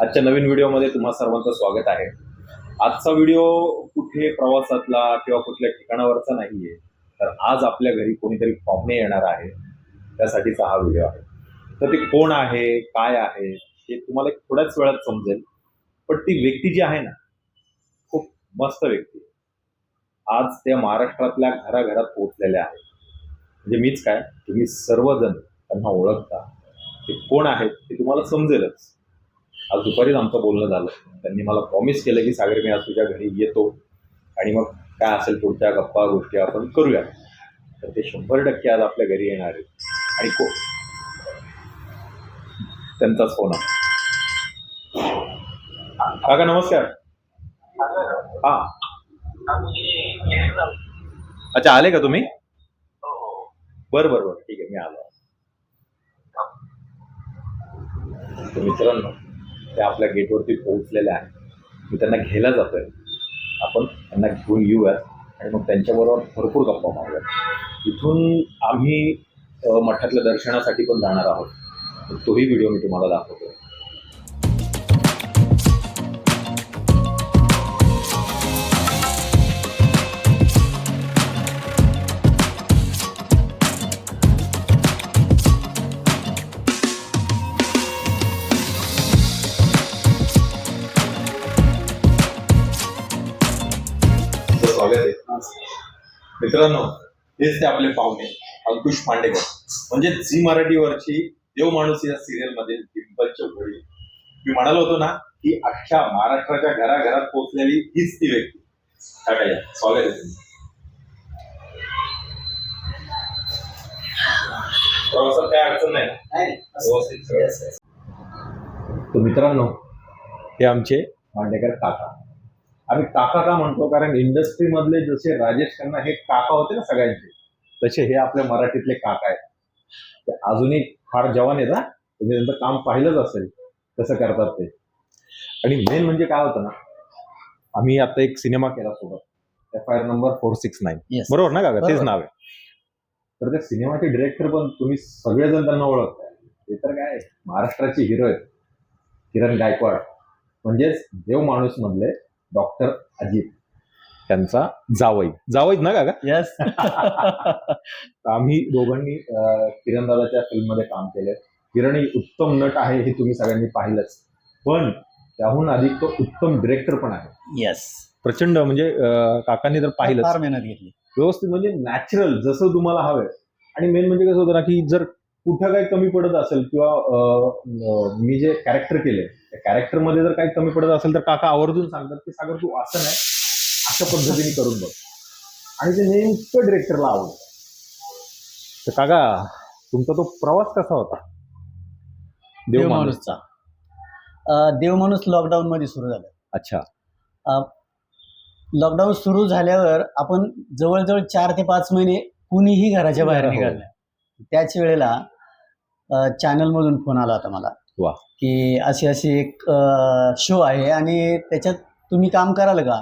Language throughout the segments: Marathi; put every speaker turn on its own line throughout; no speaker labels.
आजच्या नवीन व्हिडिओमध्ये तुम्हा सर्वांचं स्वागत आहे. आजचा व्हिडिओ कुठे प्रवासातला किंवा कुठल्या ठिकाणावरचा नाहीये, तर आज आपल्या घरी कोणीतरी पाहुणे येणार आहे, त्यासाठीचा हा व्हिडिओ आहे. तर ते कोण आहे, काय आहे हे तुम्हाला एक थोड्याच वेळात समजेल. पण ती व्यक्ती जी आहे ना, खूप मस्त व्यक्ती आहे. आज त्या महाराष्ट्रातल्या घराघरात पोहोचलेल्या आहेत. म्हणजे मीच काय, तुम्ही सर्वजण त्यांना ओळखता. ते कोण आहेत ते तुम्हाला समजेलच. आज दुपारीच आमचं बोलणं झालं. त्यांनी मला प्रॉमिस केलं की सागर मी आज तुझ्या घरी येतो आणि मग काय असेल पुढच्या गप्पा गोष्टी आपण करूया. तर ते 100% आज आपल्या घरी येणार आहेत. आणि त्यांचाच फोन आहे. काका नमस्कार. हा, अच्छा आले का तुम्ही? बरं बरं बरं, ठीक आहे, मी आलो. तर मित्रांनो, ते आपल्या गेटवरती पोहोचलेले आहेत. मी त्यांना घ्यायला जातोय. आपण त्यांना घेऊन येऊयात आणि मग त्यांच्याबरोबर भरपूर गप्पा मारूयात. इथून आम्ही मठातल्या दर्शनासाठी पण जाणार आहोत. तोही व्हिडिओ मी तुम्हाला दाखवतो. स्वागत आहे मित्रांनो. हेच ते आपले पाहुणे अंकुश मांडेकर, म्हणजे झी मराठीवरची देव माणूस या सिरियल मध्ये डिंपलच्या घरी. मी म्हणालो होतो ना की अख्ख्या महाराष्ट्राच्या घराघरात पोहोचलेली हीच ती व्यक्ती. काय स्वागत आहे. प्रवासात काय अडचण नाही. तर मित्रांनो, हे आमचे मांडेकर काका. आम्ही काका का म्हणतो, कारण इंडस्ट्री मधले जसे राजेश खन्ना हे काका होते ना सगळ्यांचे, तसे हे आपल्या मराठीतले काका आहेत. ते अजूनही फार जवान आहेत. तुम्ही त्यांचं काम पाहिलंच असेल कसं करतात ते. आणि मेन म्हणजे काय होतं ना, आम्ही आता एक सिनेमा केला सोबत, FIR नंबर 469, बरोबर ना काका? तेच नाव आहे. तर त्या सिनेमाचे डिरेक्टर पण तुम्ही सगळेजण त्यांना ओळखताय. ते तर काय महाराष्ट्राचे हिरो आहेत, किरण गायकवाड, म्हणजेच देव माणूस मधले डॉक्टर अजित, त्यांचा जावई ना काका?
यस.
आम्ही दोघांनी किरण दादाच्या फिल्म मध्ये काम केलंय. किरण ही उत्तम नट आहे हे तुम्ही सगळ्यांनी पाहिलंच, पण त्याहून अधिक तो उत्तम डिरेक्टर पण आहे.
यस.
प्रचंड म्हणजे काकांनी तर पाहिलं,
फार मेहनत घेतली
व्यवस्थित, म्हणजे नॅचरल जसं तुम्हाला हवंय. आणि मेन म्हणजे कसं होतं ना की जर कुठं काही कमी पडत असेल किंवा मी जे कॅरेक्टर केले त्या कॅरेक्टर मध्ये जर काही कमी पडत असेल तर काका आवर्जून सांगतात की सागर तू असं नाही, अशा पद्धतीने करून बघ. आणि ते नेमकं डिरेक्टरला आवडतं. तर काका, तुमचा तो प्रवास कसा होता देव माणूसचा?
देव माणूस लॉकडाऊन मध्ये सुरू झालं.
अच्छा.
लॉकडाऊन सुरू झाल्यावर आपण जवळजवळ 4 ते 5 महिने कुणीही घराच्या बाहेर निघालं. त्याच वेळेला चॅनल मधून फोन आला होता मला.
वा.
की अशी एक शो आहे आणि त्याच्यात तुम्ही काम कराल का?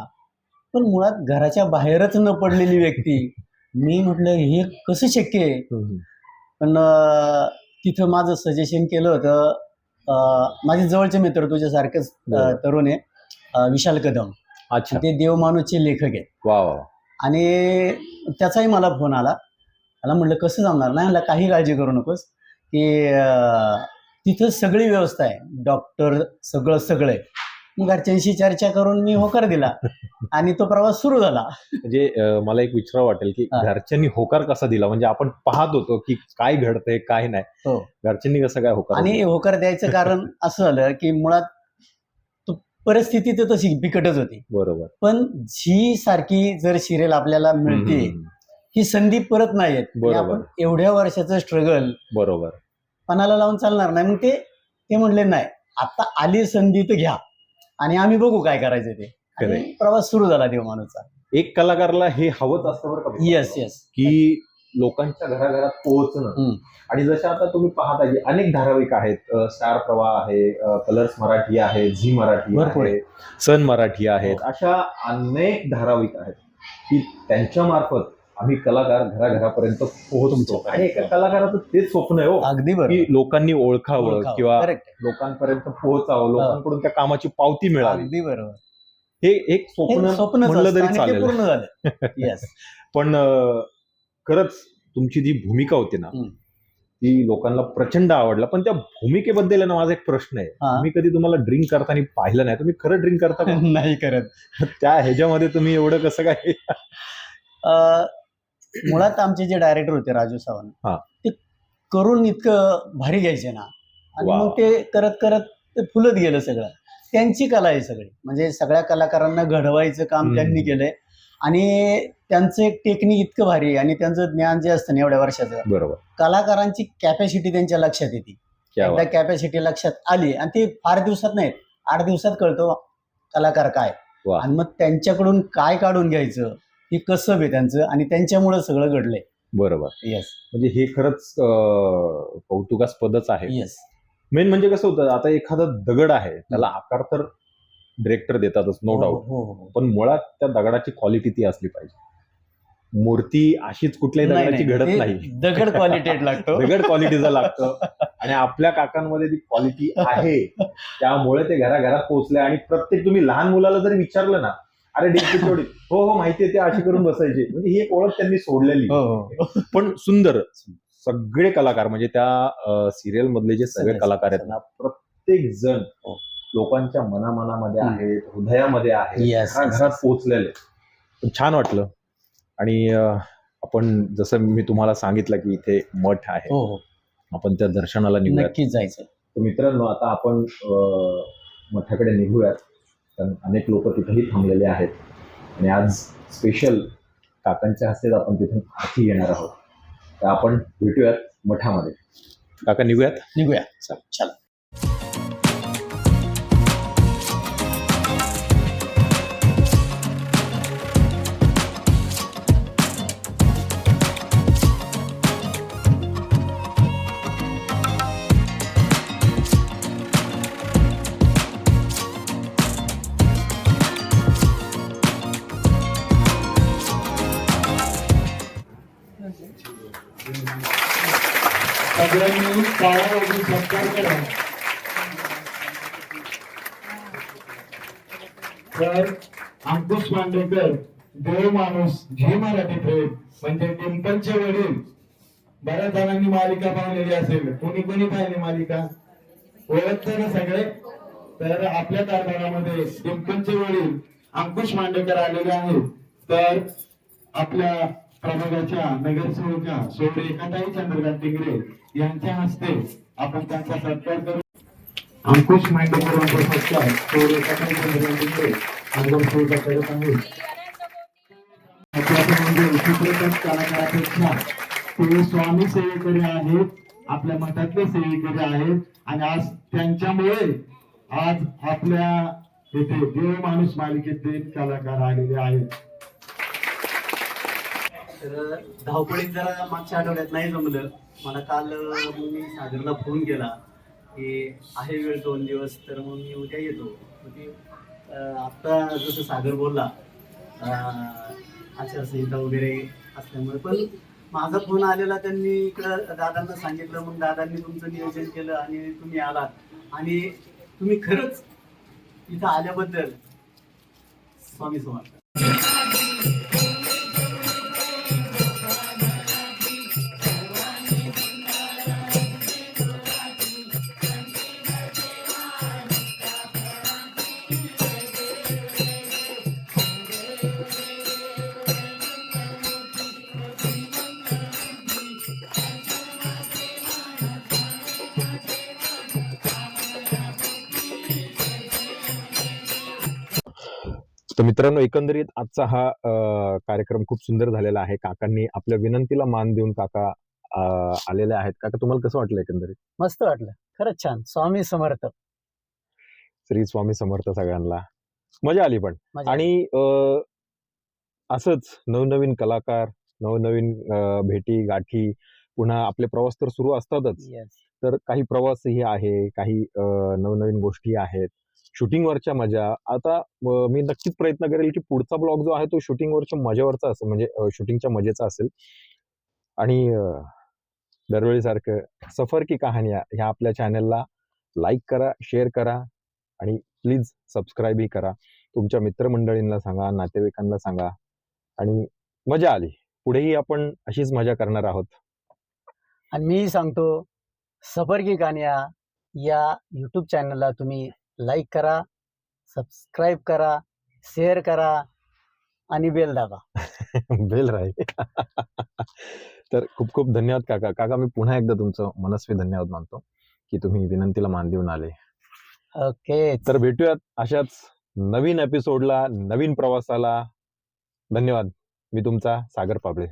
पण मुळात घराच्या बाहेरच न पडलेली व्यक्ती. मी म्हटलं हे कसं शक्य आहे? पण तिथं माझं सजेशन केलं होतं माझे जवळचे मित्र, तुझ्यासारखेच तरुण आहे, विशाल कदम.
अच्छा.
ते देव माणूसचे लेखक आहेत.
वा.
आणि त्याचाही मला फोन आला. मला म्हटलं कसं जमणार? नाही म्हणलं काही काळजी करू नकोस, की तिथं सगळी व्यवस्था आहे, डॉक्टर सगळं आहे. मग घरच्यांशी चर्चा करून मी होकार दिला आणि तो प्रवास सुरू झाला.
म्हणजे मला एक विचारावं वाटेल की घरच्यांनी होकार कसा दिला? म्हणजे आपण पाहत होतो की काय घडतंय काय नाही.
हो.
घरच्यांनी कसं काय होकार?
आणि होकार द्यायचं कारण असं झालं की मुळात परिस्थिती तर तशी बिकटच होती.
बरोबर.
पण झी सारखी जर सिरियल आपल्याला मिळते, ही संधी परत नाही येत. आपण एवढ्या वर्षाचं स्ट्रगल
बरोबर
पणाला लावून चालणार नाही. मग ते म्हणले नाही, आता आली संधी तर घ्या आणि आम्ही बघू काय करायचं ते. आणि प्रवास सुरू झाला देव माणूसचा. एक
कलाकाराला हे हवंच असतं बरं का.
येस
की लोकांच्या घराघरात पोहोचणं. आणि जसं आता तुम्ही पाहता की अनेक धारावाहिक आहेत, स्टार प्रवाह आहे, कलर्स मराठी आहे, झी मराठी आहे, सन मराठी आहेत, अशा अनेक धारावाहिक आहेत की त्यांच्या मार्फत आम्ही कलाकार घराघरापर्यंत पोहोचतो आणि एका कलाकाराचं तेच स्वप्न आहे हो,
अगदी
की
बरोबर.
लोकांनी ओळखावं किंवा
करेक्ट.
लोकांपर्यंत पोहोचावं, लोकांकडून त्या कामाची पावती मिळावी.
अगदी बरोबर.
हे एक
हे
स्वप्न
स्वप्नच
म्हणलं
असतं
तरी
आणि ते
चालेल.
पूर्ण झालं. येस.
पण खरंच तुमची जी भूमिका होती ना,
हम्म.
ती लोकांना प्रचंड आवडला. पण त्या भूमिकेबद्दल आहे ना माझा एक प्रश्न आहे.
हा.
मी कधी तुम्हाला ड्रिंक करताना पाहिलं नाही. तुम्ही खरं ड्रिंक करता का?
नाही करत.
त्या ह्याच्यामध्ये तुम्ही एवढं कसं काय?
अं, मुळात आमचे जे डायरेक्टर होते राजू सावंत,
हा.
ते करून इतकं भारी घ्यायचे ना, आणि
वा.
मग ते करत करत ते फुलत गेलं सगळं. त्यांची कला आहे सगळी, म्हणजे सगळ्या कलाकारांना घडवायचं काम
हम्म.
त्यांनी केलंय. आणि त्यांचं एक टेक्निक इतकं भारी आहे आणि त्यांचं ज्ञान जे असतं ना एवढ्या वर्षाचं,
बरोबर.
कलाकारांची कॅपॅसिटी त्यांच्या लक्षात येते.
क्या
एकदा
बात.
कॅपॅसिटी लक्षात आली आणि ती फार दिवसात नाहीत, 8 दिवसात कळतो कलाकार काय.
वा.
आणि मग त्यांच्याकडून काय काढून घ्यायचं, हे कसं आहे त्यांचं, आणि त्यांच्यामुळं सगळं घडलंय.
बरोबर.
येस.
म्हणजे हे खरंच कौतुकास्पदच आहे.
येस.
मेन म्हणजे कसं होतं, आता एखादा दगड आहे त्याला आकार तर डिरेक्टर देतातच, नो डाऊट.
हो.
पण मुळात त्या दगडाची क्वालिटी ती असली पाहिजे. मूर्ती अशीच कुठल्याही दगडाची घडत
ते
नाही.
दगड क्वालिटेड लागतो.
दगड क्वालिटीचं लागतं आणि आपल्या काकांमध्ये ती क्वालिटी आहे. त्यामुळे ते घराघरात पोहोचले आणि प्रत्येक तुम्ही लहान मुलाला जरी विचारलं ना, अरे डिंकी तेवढी, हो माहितीये, ते अशी करून बसायचे. म्हणजे ही एक ओळख त्यांनी सोडलेली.
हो.
पण सुंदर सगळे कलाकार, म्हणजे त्या सिरियल मधले जे सगळे
सगळे,
कलाकार आहेत ना, प्रत्येक जण लोकांच्या मनामनामध्ये आहेत, हृदयामध्ये आहेत,
Yes,
घराघरात
yes.
पोहोचलेले. पण छान वाटलं. आणि आपण जसं मी तुम्हाला सांगितलं की इथे मठ आहे,
हो.
आपण त्या दर्शनाला निघूयात.
नक्कीच जायचं.
तर मित्रांनो, आता आपण मठाकडे निघूयात, कारण अनेक लोक तिथेही थांबलेले आहेत आणि आज स्पेशल काकांच्या हस्ते आपण तिथून आरती घेणार आहोत. तर आपण भेटूयात मठामध्ये. काका निघूया.
चला.
सगळ्यांनी टाळ्या सत्कार करा. तर अंकुश मांडेकर, देव माणूस, झी मराठी प्रेम, म्हणजे डिंपलचे वडील. बऱ्याच जणांनी मालिका पाहिलेली असेल. कोणी पाहिली मालिका? ओळखते ना सगळे? तर आपल्या कारभारामध्ये डिंपलचे वडील अंकुश मांडेकर आलेले आहेत. तर आपल्या प्रभागाच्या नगरसेविका सौ रेखाताई चंद्रकांत टिंगरे यांच्या हस्ते आपण त्यांचा सत्कार करू. अंकुश मांडेकर यांचा सत्कार सौ रेखाताई चंद्रकांत टिंगरे नगरसेविका करत आहेत. म्हणजे चित्रपट कलाकारापेक्षा ते स्वामी सेवेकरी आहेत, आपल्या मठातले सेवेकरी आहेत. आणि आज त्यांच्यामुळे आज आपल्या इथे देव माणूस मालिकेतले कलाकार आलेले आहेत.
तर धावपळीत जरा मागच्या आठवड्यात नाही जमलं. मला काल मग मी सागरला फोन केला की आहे वेळ 2 दिवस, तर मग मी उद्या येतो. म्हणजे आत्ता जसं सागर बोलला आचारसंहिता वगैरे असल्यामुळे, पण माझा फोन आलेला, त्यांनी इकडं दादांना सांगितलं. मग दादांनी तुमचं नियोजन केलं आणि तुम्ही आलात. आणि तुम्ही खरंच इथं आल्याबद्दल स्वामी समर्थ.
तर मित्रांनो, एकंदरीत आजचा हा कार्यक्रम खूप सुंदर झालेला आहे. काकांनी आपल्या विनंतीला मान देऊन काका आलेले आहेत. काका, तुम्हाला कसं वाटलं एकंदरीत?
मस्त वाटलं, खरंच छान. स्वामी समर्थ.
श्री स्वामी समर्थ सगळ्यांना. मजा आली पण.
मजा
आणि असंच नवनवीन कलाकार, नवनवीन भेटी गाठी, पुन्हा आपले प्रवास तर सुरू असतातच.
येस.
तर काही प्रवासही आहे, काही नवनवीन गोष्टी आहेत.
शूटिंगवरच्या मजा. आता मी नक्कीच प्रयत्न करेल की पुढचा ब्लॉग जो आहे तो शूटिंगवरच्या मजेवरचा असेल, म्हणजे शूटिंगच्या मजेचा असेल. आणि दरवेळीसारखं सफर की कहाण्या ह्या आपल्या चॅनलला लाईक करा, शेअर करा आणि प्लीज सबस्क्राईबही करा. तुमच्या मित्रमंडळींना सांगा, नातेवाईकांना सांगा. आणि मजा आली, पुढेही आपण अशीच मजा करणार आहोत.
आणि मी सांगतो, सफर की कहाण्या या यूट्यूब चॅनलला तुम्ही लाईक करा, सबस्क्राईब करा, शेअर करा आणि बेल दाबा.
बेल राहील. तर खूप खूप धन्यवाद काका. काका, मी पुन्हा एकदा तुमचं मनस्वी धन्यवाद मानतो की तुम्ही विनंतीला मान देऊन आले.
ओके.
तर भेटूयात अशाच नवीन एपिसोडला, नवीन प्रवासाला. धन्यवाद. मी तुमचा सागर पाबळे.